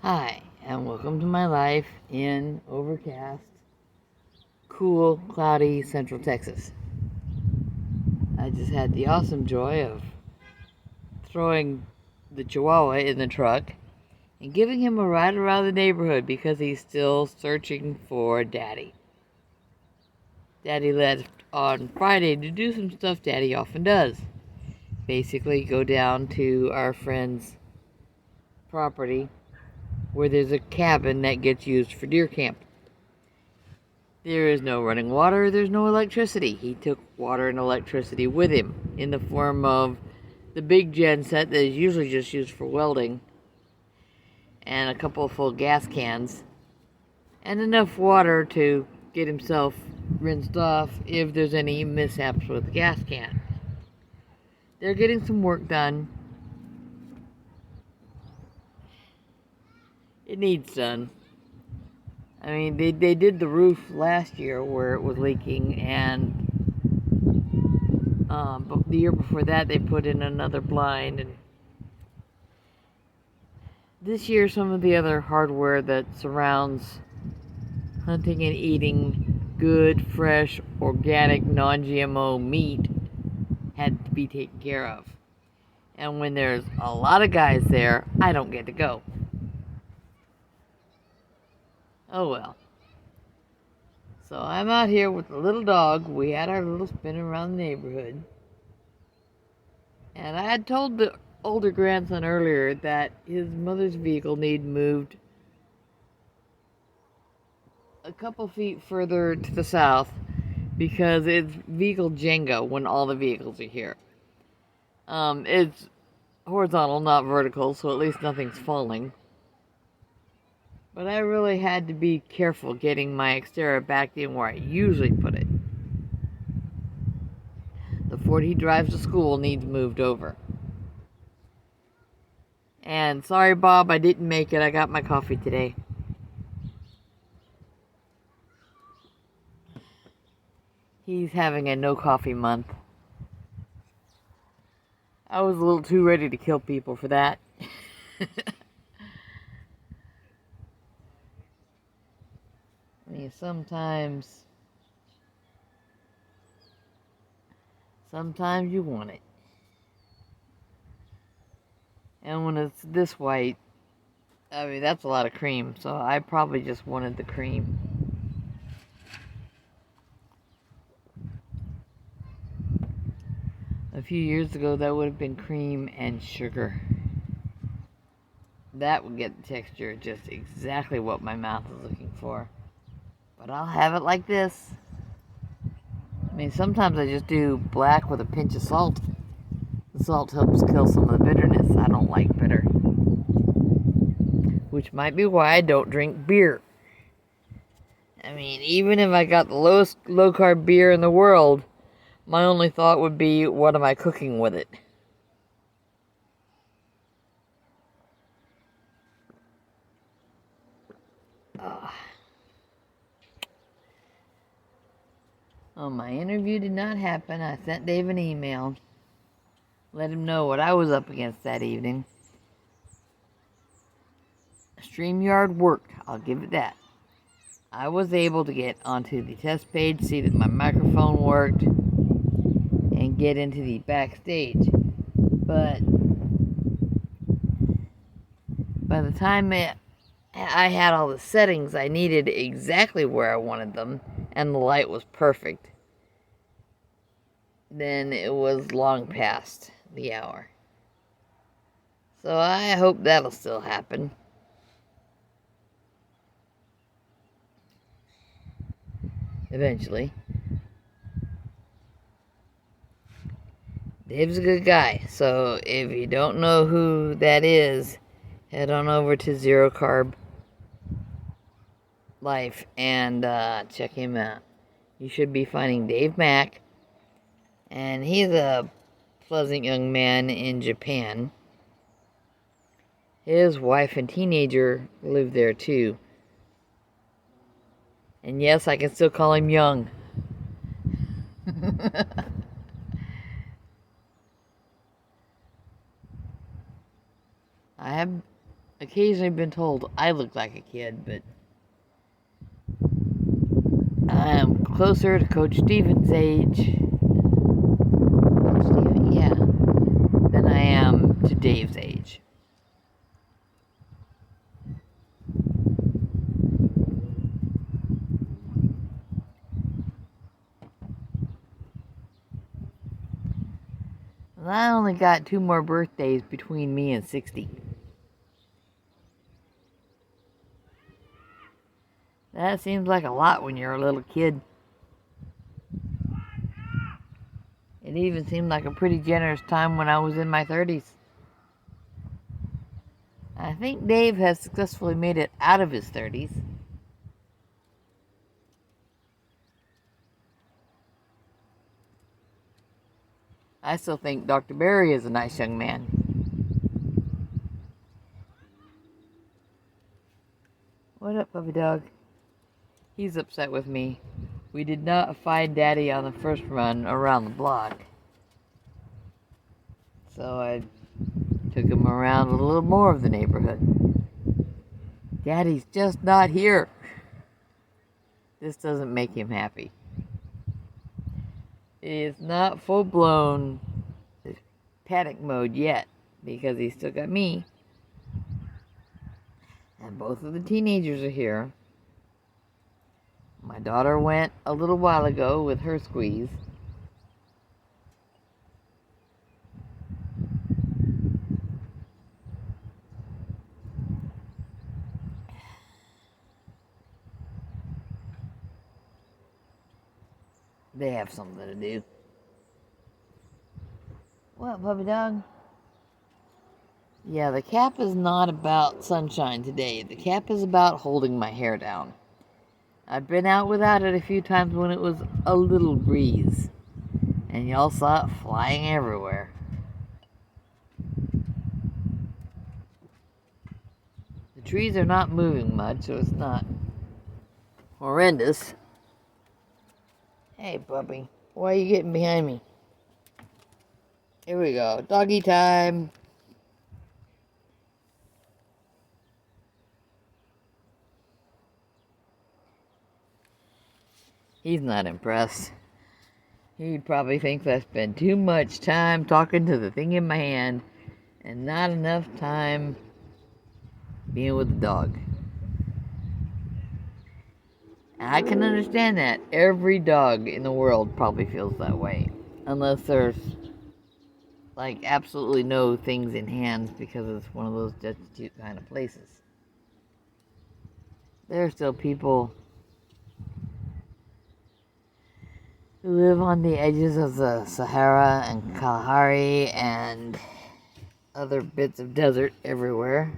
Hi, and welcome to my life in overcast, cool, cloudy Central Texas. I just had the awesome joy of throwing the Chihuahua in the truck and giving him a ride around the neighborhood because he's still searching for Daddy. Daddy left on Friday to do some stuff Daddy often does. Basically, go down to our friend's property where there's a cabin that gets used for deer camp. There is no running water, there's no electricity. He took water and electricity with him in the form of the big gen set that is usually just used for welding, and a couple of full gas cans, and enough water to get himself rinsed off if there's any mishaps with the gas can. They're getting some work done. It needs done. I mean, they did the roof last year where it was leaking, and but the year before that they put in another blind, and this year some of the other hardware that surrounds hunting and eating good, fresh, organic, non-GMO meat had to be taken care of. And when there's a lot of guys there, I don't get to go. Oh well. So I'm out here with the little dog. We had our little spin around the neighborhood. And I had told the older grandson earlier that his mother's vehicle needed moved a couple feet further to the south because it's vehicle Jenga when all the vehicles are here. It's horizontal, not vertical, so at least nothing's falling. But I really had to be careful getting my exterior back in where I usually put it. The Ford he drives to school needs moved over. And sorry, Bob, I didn't make it. I got my coffee today. He's having a no coffee month. I was a little too ready to kill people for that. I mean, sometimes you want it. And when it's this white, I mean, that's a lot of cream, so I probably just wanted the cream. A few years ago, that would have been cream and sugar. That would get the texture just exactly what my mouth is looking for. But I'll have it like this. I mean, sometimes I just do black with a pinch of salt. The salt helps kill some of the bitterness. I don't like bitter. Which might be why I don't drink beer. I mean, even if I got the lowest low-carb beer in the world, my only thought would be, what am I cooking with it? Oh, my interview did not happen. I sent Dave an email. Let him know what I was up against that evening. StreamYard worked. I'll give it that. I was able to get onto the test page, see that my microphone worked, and get into the backstage. But by the time I had all the settings I needed exactly where I wanted them, and the light was perfect, then it was long past the hour. So I hope that'll still happen. Eventually. Dave's a good guy, so if you don't know who that is, head on over to Zero Carb Life and check him out. You should be finding Dave Mack, and he's a pleasant young man in Japan. His wife and teenager live there too. And yes, I can still call him young. I have occasionally been told I look like a kid, but I'm closer to Coach Stevens' age. Coach Steven, yeah, than I am to Dave's age. And I only got 2 more birthdays between me and 60. That seems like a lot when you're a little kid. It even seemed like a pretty generous time when I was in my 30s. I think Dave has successfully made it out of his 30s. I still think Dr. Barry is a nice young man. What up, puppy dog? He's upset with me. We did not find Daddy on the first run around the block. So I took him around a little more of the neighborhood. Daddy's just not here. This doesn't make him happy. It's not full-blown panic mode yet because he's still got me. And both of the teenagers are here. My daughter went a little while ago with her squeeze. They have something to do. What, puppy dog? Yeah, the cap is not about sunshine today. The cap is about holding my hair down. I've been out without it a few times when it was a little breeze. And y'all saw it flying everywhere. The trees are not moving much, so it's not horrendous. Hey, puppy, why are you getting behind me? Here we go, doggy time. He's not impressed. He'd probably think I spend too much time talking to the thing in my hand and not enough time being with the dog. And I can understand that. Every dog in the world probably feels that way. Unless there's like absolutely no things in hands because it's one of those destitute kind of places. There are still people who live on the edges of the Sahara and Kalahari and other bits of desert everywhere.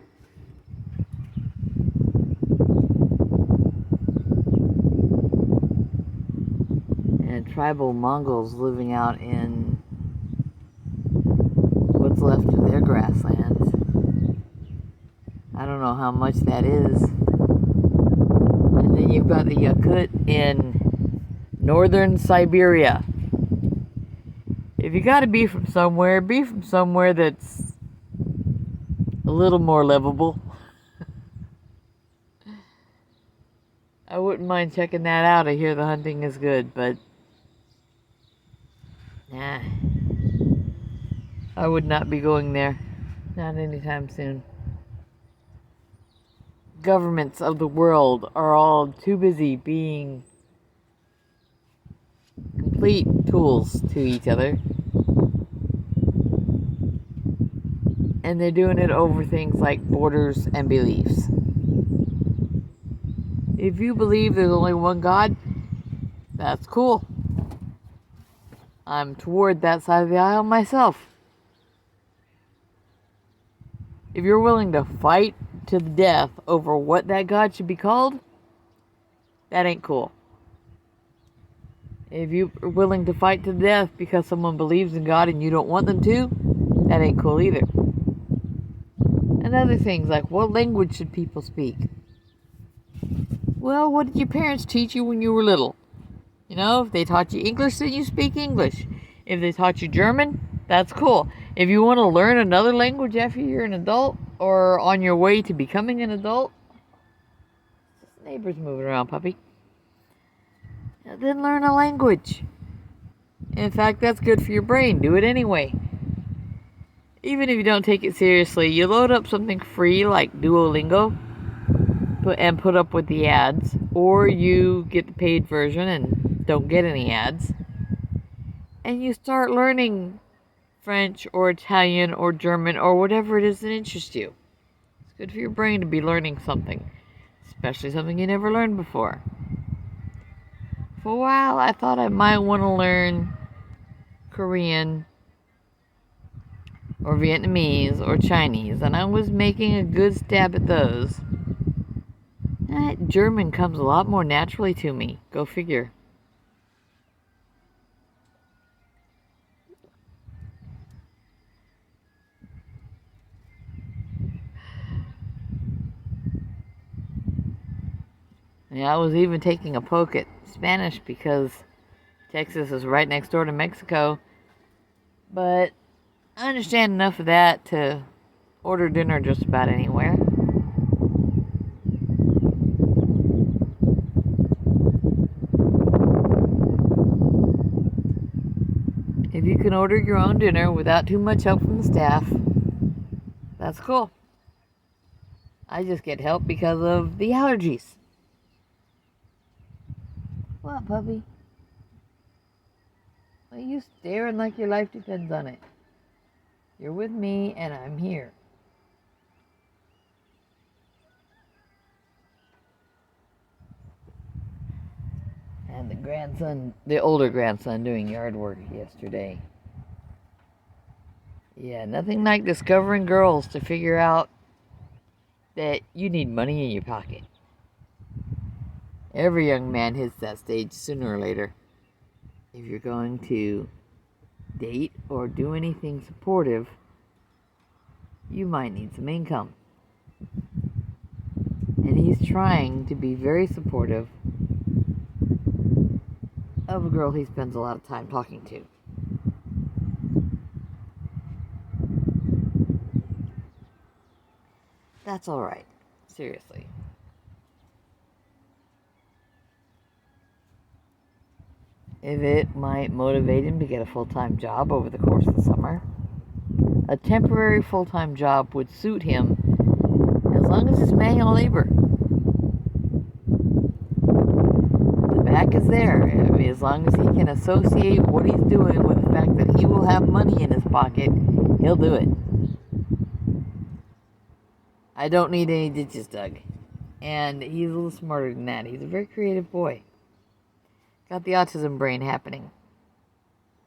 And tribal Mongols living out in what's left of their grasslands. I don't know how much that is. And then you've got the Yakut in northern Siberia. If you gotta be from somewhere that's a little more livable. I wouldn't mind checking that out. I hear the hunting is good, but nah, I would not be going there. Not anytime soon. Governments of the world are all too busy being complete tools to each other. And they're doing it over things like borders and beliefs. If you believe there's only one God, that's cool. I'm toward that side of the aisle myself. If you're willing to fight to the death over what that God should be called, that ain't cool. If you're willing to fight to the death because someone believes in God and you don't want them to, that ain't cool either. And other things like, what language should people speak? Well, what did your parents teach you when you were little? You know, if they taught you English, then you speak English. If they taught you German, that's cool. If you want to learn another language after you're an adult or on your way to becoming an adult, neighbor's moving around, puppy. Then learn a language. In fact, that's good for your brain. Do it anyway. Even if you don't take it seriously, you load up something free like Duolingo and put up with the ads, or you get the paid version and don't get any ads, and you start learning French or Italian or German or whatever it is that interests you. It's good for your brain to be learning something, especially something you never learned before. For a while, I thought I might want to learn Korean or Vietnamese or Chinese, and I was making a good stab at those. German comes a lot more naturally to me. Go figure. Yeah, I was even taking a poke at Spanish because Texas is right next door to Mexico. But I understand enough of that to order dinner just about anywhere. If you can order your own dinner without too much help from the staff, that's cool. I just get help because of the allergies. What, puppy? Why are you staring like your life depends on it? You're with me and I'm here. And the older grandson doing yard work yesterday. Yeah, nothing like discovering girls to figure out that you need money in your pocket. Every young man hits that stage sooner or later. If you're going to date or do anything supportive, you might need some income. And he's trying to be very supportive of a girl he spends a lot of time talking to. That's alright. Seriously. If it might motivate him to get a full-time job over the course of the summer, a temporary full-time job would suit him as long as it's manual labor. The back is there. I mean, as long as he can associate what he's doing with the fact that he will have money in his pocket, he'll do it. I don't need any ditches dug. And he's a little smarter than that. He's a very creative boy. Got the autism brain happening.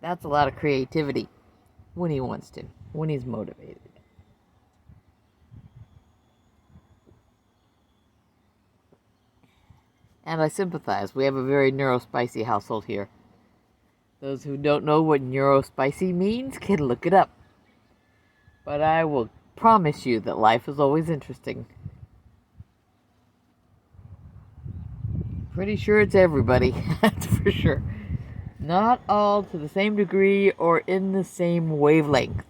That's a lot of creativity when he wants to, when he's motivated. And I sympathize. We have a very neurospicy household here. Those who don't know what neurospicy means can look it up. But I will promise you that life is always interesting. Pretty sure it's everybody, that's for sure. Not all to the same degree or in the same wavelength.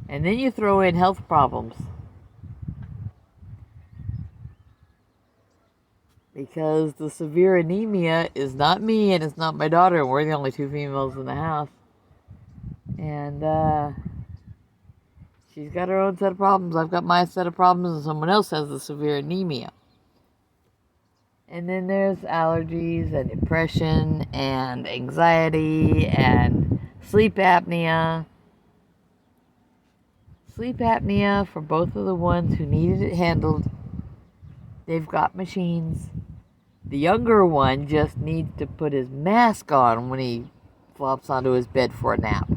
And then you throw in health problems. Because the severe anemia is not me and it's not my daughter. We're the only two females in the house. And she's got her own set of problems. I've got my set of problems and someone else has the severe anemia. And then there's allergies and depression and anxiety and sleep apnea. Sleep apnea, for both of the ones who needed it handled, they've got machines. The younger one just needs to put his mask on when he flops onto his bed for a nap.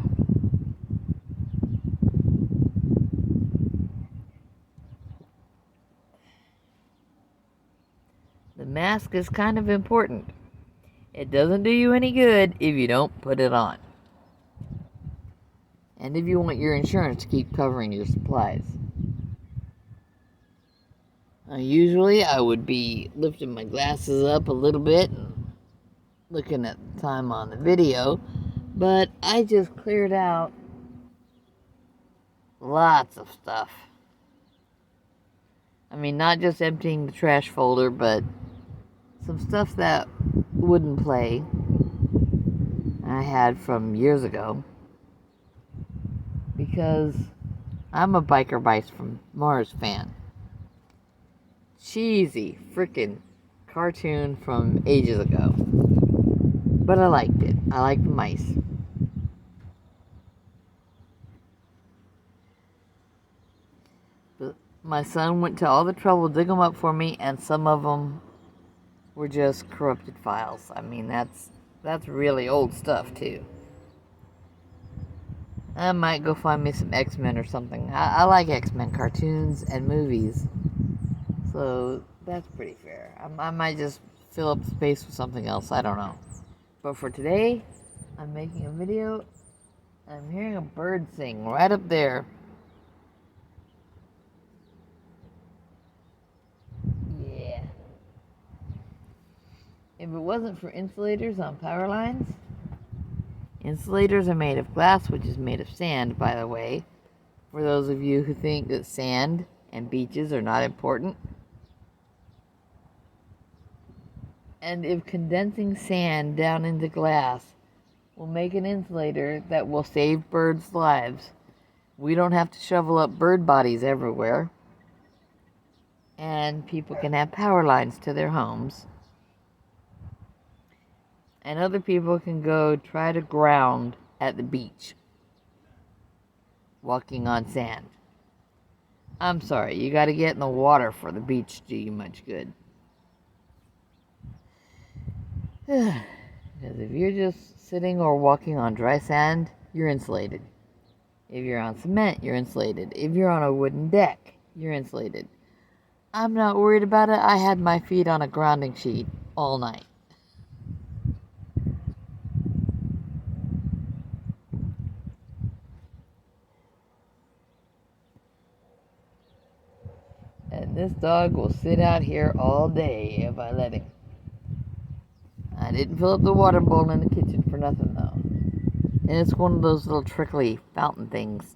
The mask is kind of important. It doesn't do you any good if you don't put it on. And if you want your insurance to keep covering your supplies. Usually I would be lifting my glasses up a little bit and looking at the time on the video, But I just cleared out lots of stuff. I mean, not just emptying the trash folder, but some stuff that wouldn't play I had from years ago. Because I'm a Biker Bites from Mars fan. Cheesy freaking cartoon from ages ago. But I liked it. I liked the mice. But my son went to all the trouble to dig them up for me, and some of them were just corrupted files. I mean, that's really old stuff, too. I might go find me some X-Men or something. I like X-Men cartoons and movies. So that's pretty fair. I might just fill up the space with something else. I don't know. But for today, I'm making a video. I'm hearing a bird sing right up there. Yeah. If it wasn't for insulators on power lines, insulators are made of glass, which is made of sand, by the way. For those of you who think that sand and beaches are not important. And if condensing sand down into glass will make an insulator that will save birds' lives, we don't have to shovel up bird bodies everywhere. And people can have power lines to their homes. And other people can go try to ground at the beach, walking on sand. I'm sorry, you gotta get in the water for the beach to do you much good. Because if you're just sitting or walking on dry sand, you're insulated. If you're on cement, you're insulated. If you're on a wooden deck, you're insulated. I'm not worried about it. I had my feet on a grounding sheet all night. And this dog will sit out here all day if I let him. I didn't fill up the water bowl in the kitchen for nothing, though. And it's one of those little trickly fountain things.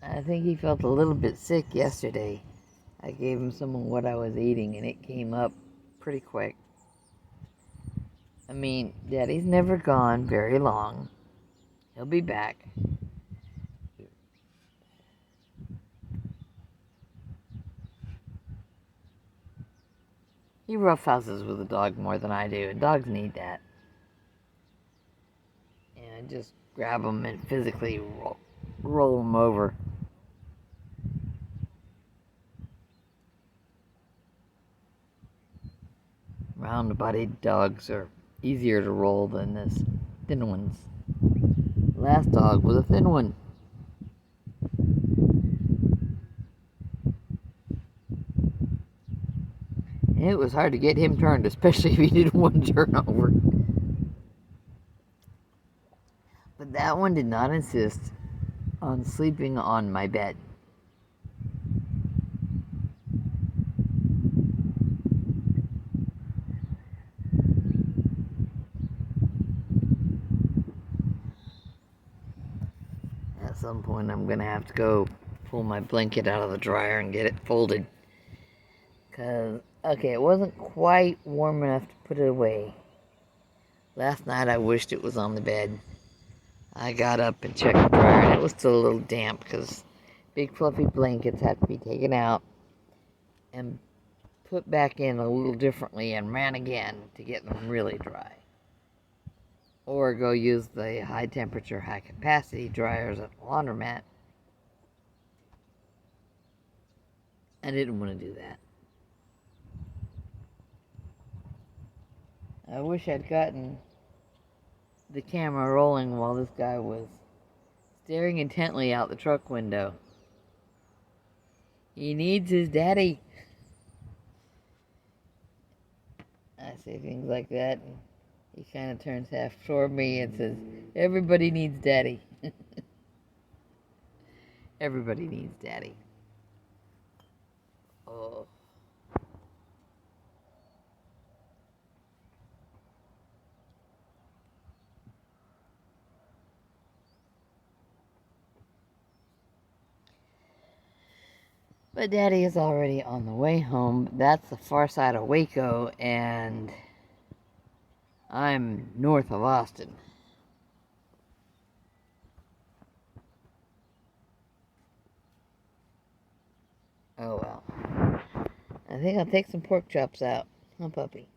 I think he felt a little bit sick yesterday. I gave him some of what I was eating, and it came up pretty quick. I mean, Daddy's never gone very long. He'll be back. He roughhouses with a dog more than I do, and dogs need that. And just grab them and physically roll them over. Round-bodied dogs are easier to roll than this thin ones. Last dog was a thin one. And it was hard to get him turned, especially if he did one turn over. But that one did not insist on sleeping on my bed. At some point I'm gonna have to go pull my blanket out of the dryer and get it folded. Cause, okay, it wasn't quite warm enough to put it away. Last night I wished it was on the bed. I got up and checked the dryer and it was still a little damp because big fluffy blankets have to be taken out and put back in a little differently and ran again to get them really dry. Or go use the high temperature, high capacity dryers at the laundromat. I didn't want to do that. I wish I'd gotten the camera rolling while this guy was staring intently out the truck window. He needs his daddy. I say things like that, and he kind of turns half toward me and says, "Everybody needs daddy." Everybody needs daddy. Oh. But Daddy is already on the way home. That's the far side of Waco, and I'm north of Austin. Oh well. I think I'll take some pork chops out. Huh, puppy?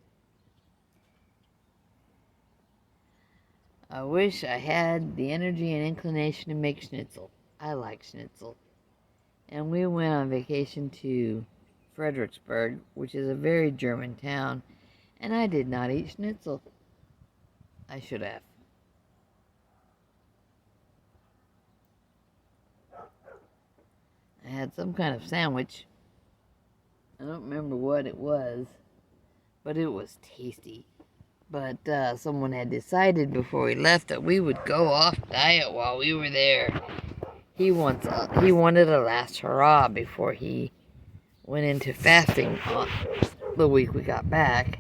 I wish I had the energy and inclination to make schnitzel. I like schnitzel. And we went on vacation to Fredericksburg, which is a very German town, and I did not eat schnitzel. I should have. I had some kind of sandwich. I don't remember what it was, but it was tasty. But someone had decided before we left that we would go off diet while we were there. He wanted a last hurrah before he went into fasting the week we got back,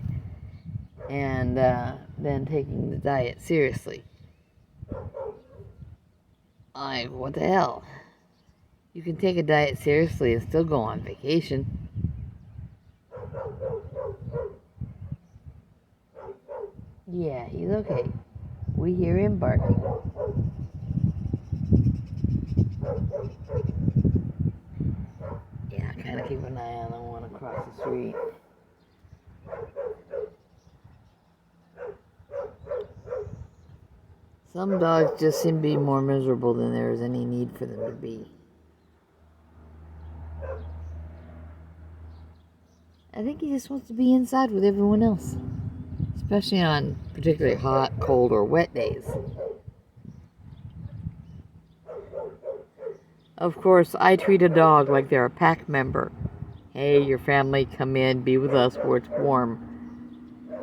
and then taking the diet seriously. What the hell? You can take a diet seriously and still go on vacation. Yeah, he's okay. We hear him barking. Yeah, kind of keep an eye on the one across the street. Some dogs just seem to be more miserable than there is any need for them to be. I think he just wants to be inside with everyone else, especially on particularly hot, cold, or wet days. Of course, I treat a dog like they're a pack member. Hey, your family, come in, be with us where it's warm,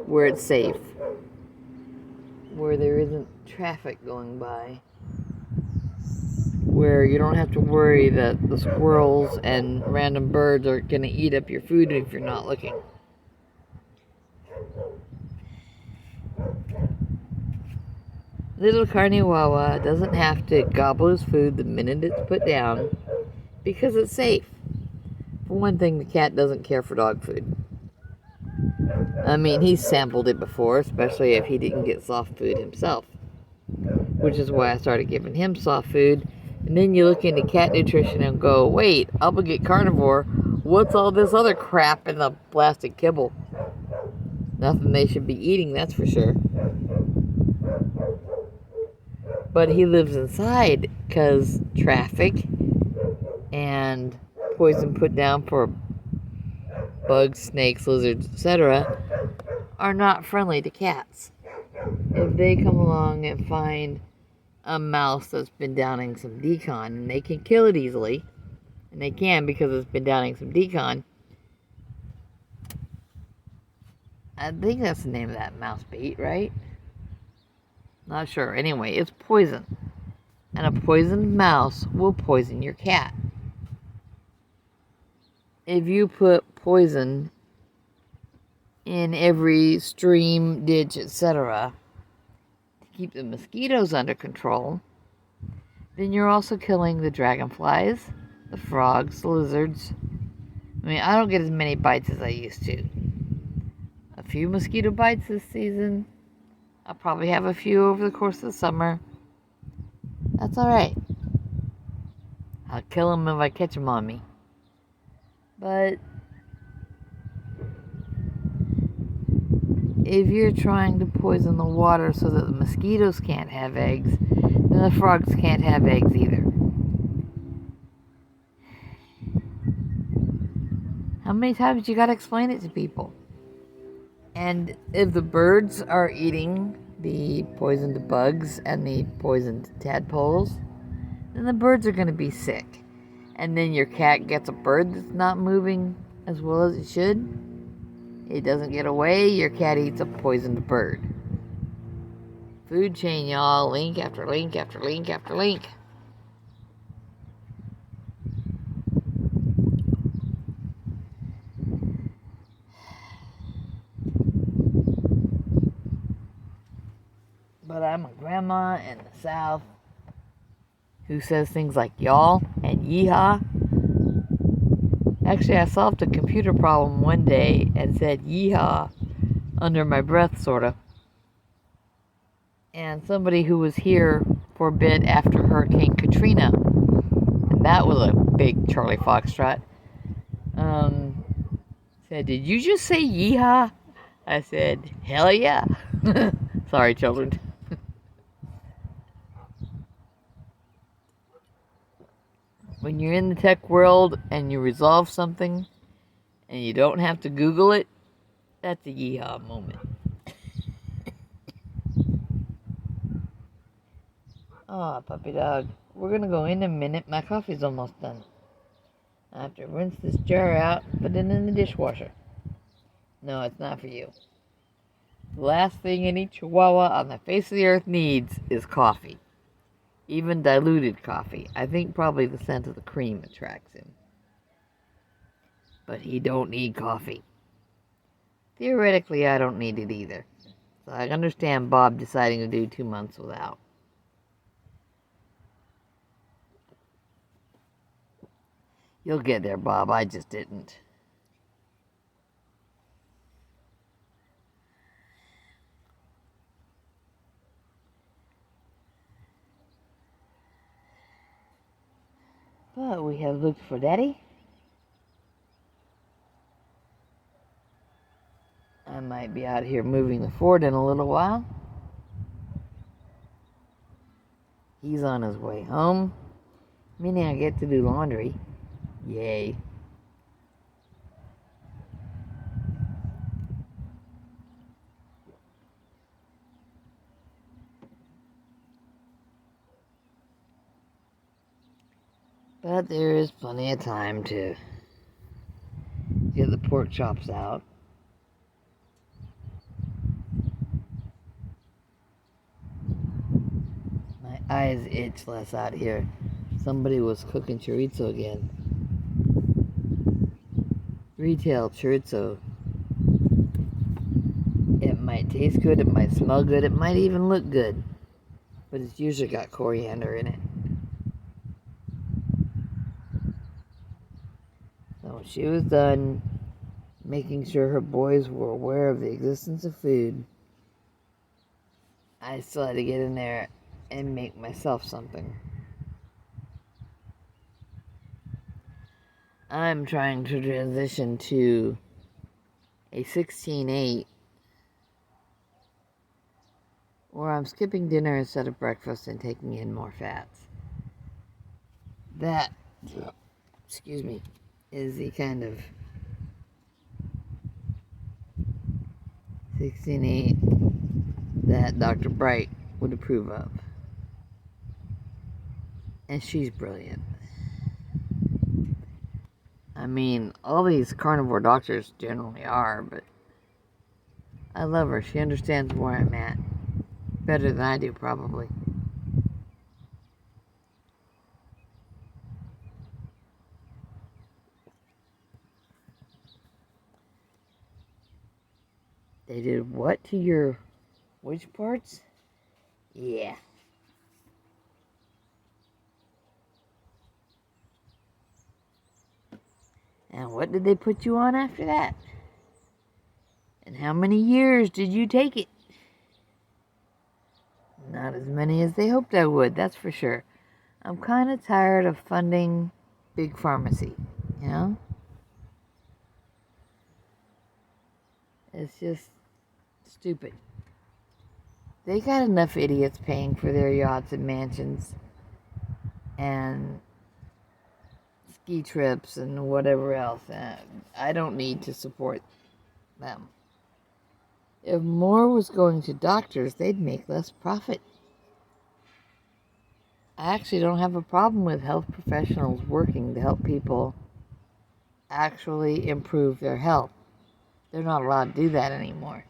where it's safe, where there isn't traffic going by, where you don't have to worry that the squirrels and random birds are going to eat up your food if you're not looking. Little Carniwawa doesn't have to gobble his food the minute it's put down because it's safe. For one thing, the cat doesn't care for dog food. I mean, he's sampled it before, especially if he didn't get soft food himself, which is why I started giving him soft food. And then you look into cat nutrition and go, wait, obligate carnivore, what's all this other crap in the plastic kibble? Nothing they should be eating, that's for sure. But he lives inside because traffic and poison put down for bugs, snakes, lizards, etc. are not friendly to cats. If they come along and find a mouse that's been downing some decon, and they can kill it easily, and they can because it's been downing some decon. I think that's the name of that mouse bait, right? Not sure. Anyway, it's poison. And a poisoned mouse will poison your cat. If you put poison in every stream, ditch, etc., to keep the mosquitoes under control, then you're also killing the dragonflies, the frogs, the lizards. I mean, I don't get as many bites as I used to. A few mosquito bites this season. I'll probably have a few over the course of the summer. That's alright. I'll kill them if I catch them on me. But if you're trying to poison the water so that the mosquitoes can't have eggs, then the frogs can't have eggs either. How many times you gotta explain it to people? And if the birds are eating the poisoned bugs and the poisoned tadpoles, then the birds are going to be sick. And then your cat gets a bird that's not moving as well as it should. It doesn't get away, your cat eats a poisoned bird. Food chain, y'all. Link after link after link after link. But I'm a grandma in the South who says things like y'all and yeehaw. Actually, I solved a computer problem one day and said yeehaw under my breath, sort of. And somebody who was here for a bit after Hurricane Katrina, and that was a big Charlie Foxtrot, said, "Did you just say yeehaw?" I said, "Hell yeah." Sorry, children. When you're in the tech world and you resolve something and you don't have to Google it, that's a yeehaw moment. Aw, puppy dog. We're gonna go in a minute. My coffee's almost done. I have to rinse this jar out and put it in the dishwasher. No, it's not for you. The last thing any chihuahua on the face of the earth needs is coffee. Even diluted coffee. I think probably the scent of the cream attracts him. But he don't need coffee. Theoretically, I don't need it either. So I understand Bob deciding to do 2 months without. You'll get there, Bob. I just didn't. But we have looked for Daddy. I might be out here moving the fort in a little while. He's on his way home, meaning I get to do laundry. Yay. But there is plenty of time to get the pork chops out. My eyes itch less out here. Somebody was cooking chorizo again. Retail chorizo. It might taste good, it might smell good, it might even look good. But it's usually got coriander in it. So when she was done making sure her boys were aware of the existence of food, I still had to get in there and make myself something. I'm trying to transition to a 16/8 where I'm skipping dinner instead of breakfast and taking in more fats. That, excuse me, is the kind of 16/8 that Dr. Bright would approve of. And she's brilliant. I mean, all these carnivore doctors generally are, but I love her. She understands where I'm at better than I do, probably. They did what to your which parts? Yeah. And what did they put you on after that? And how many years did you take it? Not as many as they hoped I would, that's for sure. I'm kind of tired of funding big pharmacy, you know? It's just stupid. They got enough idiots paying for their yachts and mansions and ski trips and whatever else. I don't need to support them. If more was going to doctors, they'd make less profit. I actually don't have a problem with health professionals working to help people actually improve their health. They're not allowed to do that anymore.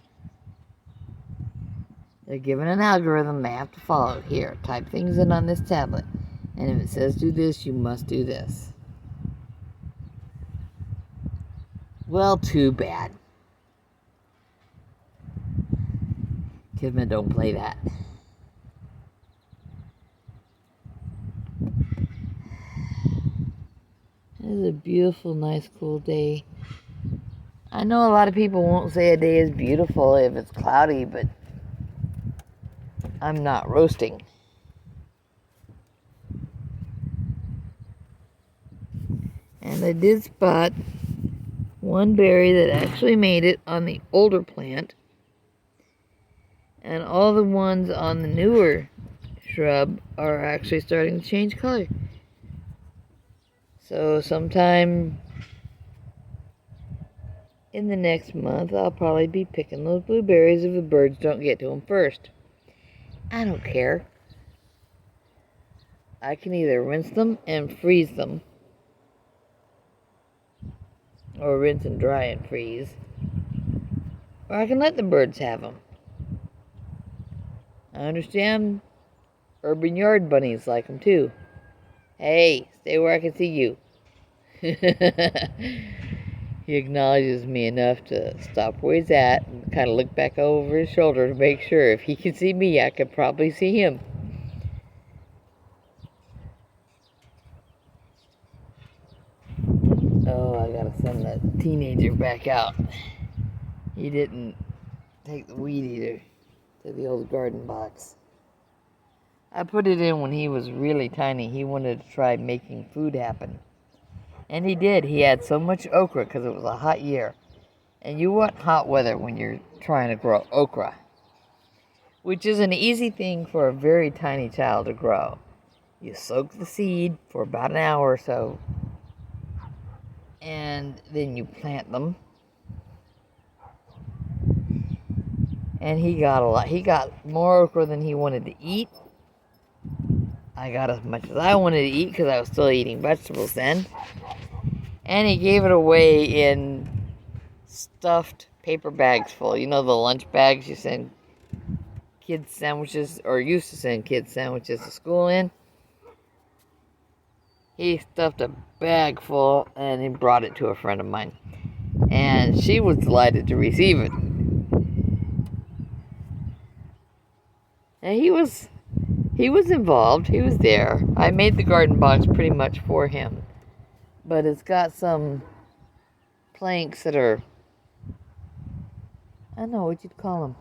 They're given an algorithm they have to follow. Here, type things in on this tablet. And if it says do this, you must do this. Well, too bad. Kidman, don't play that. It is a beautiful, nice, cool day. I know a lot of people won't say a day is beautiful if it's cloudy, but I'm not roasting. And I did spot one berry that actually made it on the older plant. And all the ones on the newer shrub are actually starting to change color. So sometime in the next month, I'll probably be picking those blueberries if the birds don't get to them first. I don't care. I can either rinse them and freeze them, or rinse and dry and freeze, or I can let the birds have them. I understand urban yard bunnies like them too. Hey, stay where I can see you. He acknowledges me enough to stop where he's at and kind of look back over his shoulder to make sure if he can see me, I could probably see him. Oh, I gotta send that teenager back out. He didn't take the weed eater to the old garden box. I put it in when he was really tiny. He wanted to try making food happen. And he did. He had so much okra because it was a hot year. And you want hot weather when you're trying to grow okra, which is an easy thing for a very tiny child to grow. You soak the seed for about an hour or so, and then you plant them. And he got a lot. He got more okra than he wanted to eat. I got as much as I wanted to eat because I was still eating vegetables then. And he gave it away in stuffed paper bags full. You know the lunch bags you send kids sandwiches, or used to send kids sandwiches to school in? He stuffed a bag full and he brought it to a friend of mine. And she was delighted to receive it. And he was involved. He was there. I made the garden box pretty much for him. But it's got some planks that are, I don't know what you'd call them.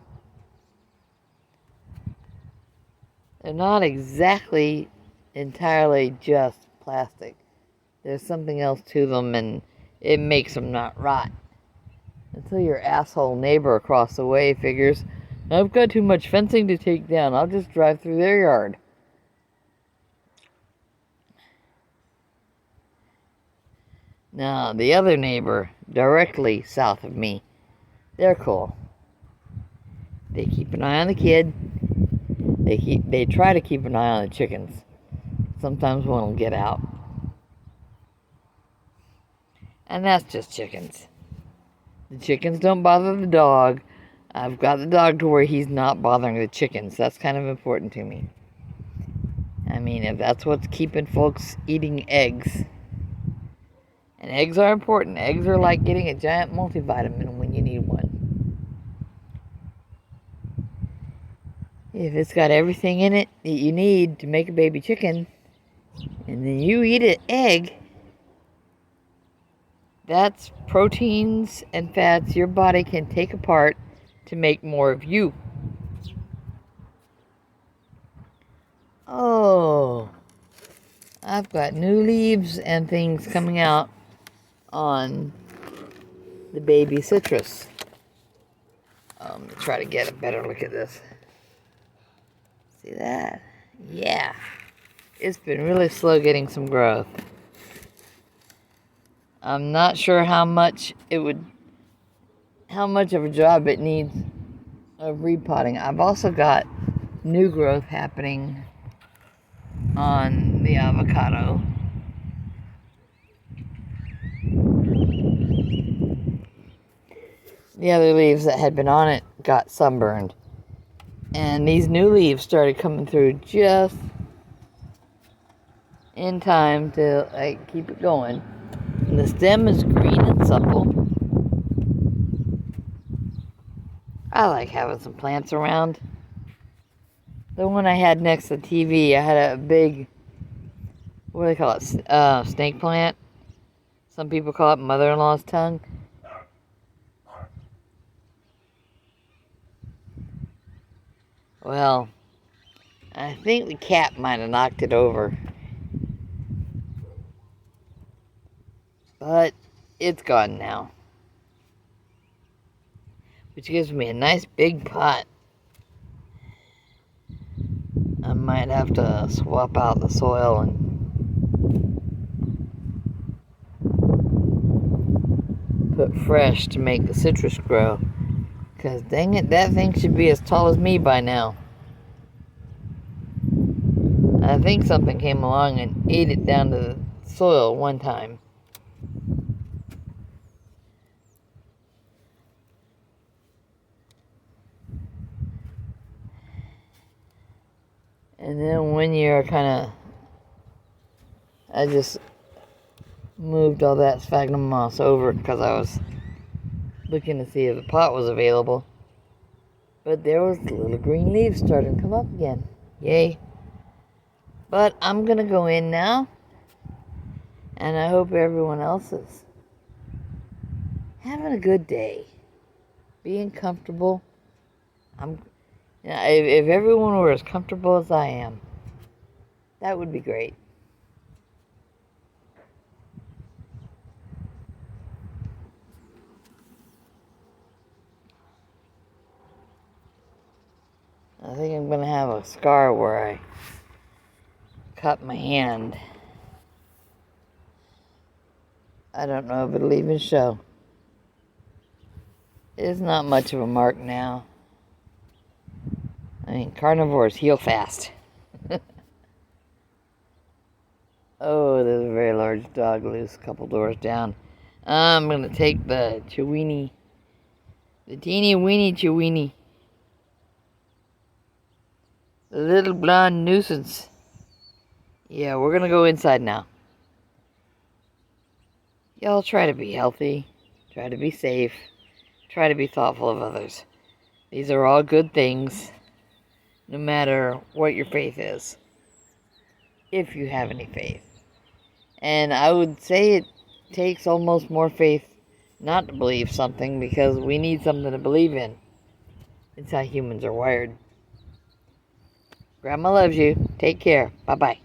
They're not exactly entirely just plastic. There's something else to them, and it makes them not rot. Until your asshole neighbor across the way figures, I've got too much fencing to take down. I'll just drive through their yard. Now, the other neighbor, directly south of me, they're cool. They keep an eye on the kid. They try to keep an eye on the chickens. Sometimes one will get out. And that's just chickens. The chickens don't bother the dog. I've got the dog to where he's not bothering the chickens. That's kind of important to me. I mean, if that's what's keeping folks eating eggs. And eggs are important. Eggs are like getting a giant multivitamin when you need one. If it's got everything in it that you need to make a baby chicken, and then you eat an egg, that's proteins and fats your body can take apart to make more of you. Oh, I've got new leaves and things coming out on the baby citrus. Try to get a better look at this. See that? Yeah. It's been really slow getting some growth. I'm not sure how much of a job it needs of repotting. I've also got new growth happening on the avocado. The other leaves that had been on it got sunburned. And these new leaves started coming through just in time to keep it going. And the stem is green and supple. I like having some plants around. The one I had next to the TV, I had a big, what do they call it, snake plant. Some people call it mother-in-law's tongue. Well, I think the cat might have knocked it over. But it's gone now. Which gives me a nice big pot. I might have to swap out the soil and put fresh to make the citrus grow. Because dang it, that thing should be as tall as me by now. I think something came along and ate it down to the soil one time. And then one year I just moved all that sphagnum moss over because I was looking to see if the pot was available. But there was little green leaves starting to come up again. Yay. But I'm going to go in now. And I hope everyone else is having a good day. Being comfortable. If everyone were as comfortable as I am, that would be great. I think I'm going to have a scar where I cut my hand. I don't know if it'll even show. It's not much of a mark now. I mean, carnivores heal fast. Oh, there's a very large dog loose a couple doors down. I'm going to take the Chiweenie, the teeny weeny Chiweenie, the little blonde nuisance. Yeah, we're going to go inside now. Y'all try to be healthy, try to be safe, try to be thoughtful of others. These are all good things, no matter what your faith is, if you have any faith. And I would say it takes almost more faith not to believe something, because we need something to believe in. It's how humans are wired. Grandma loves you. Take care. Bye-bye.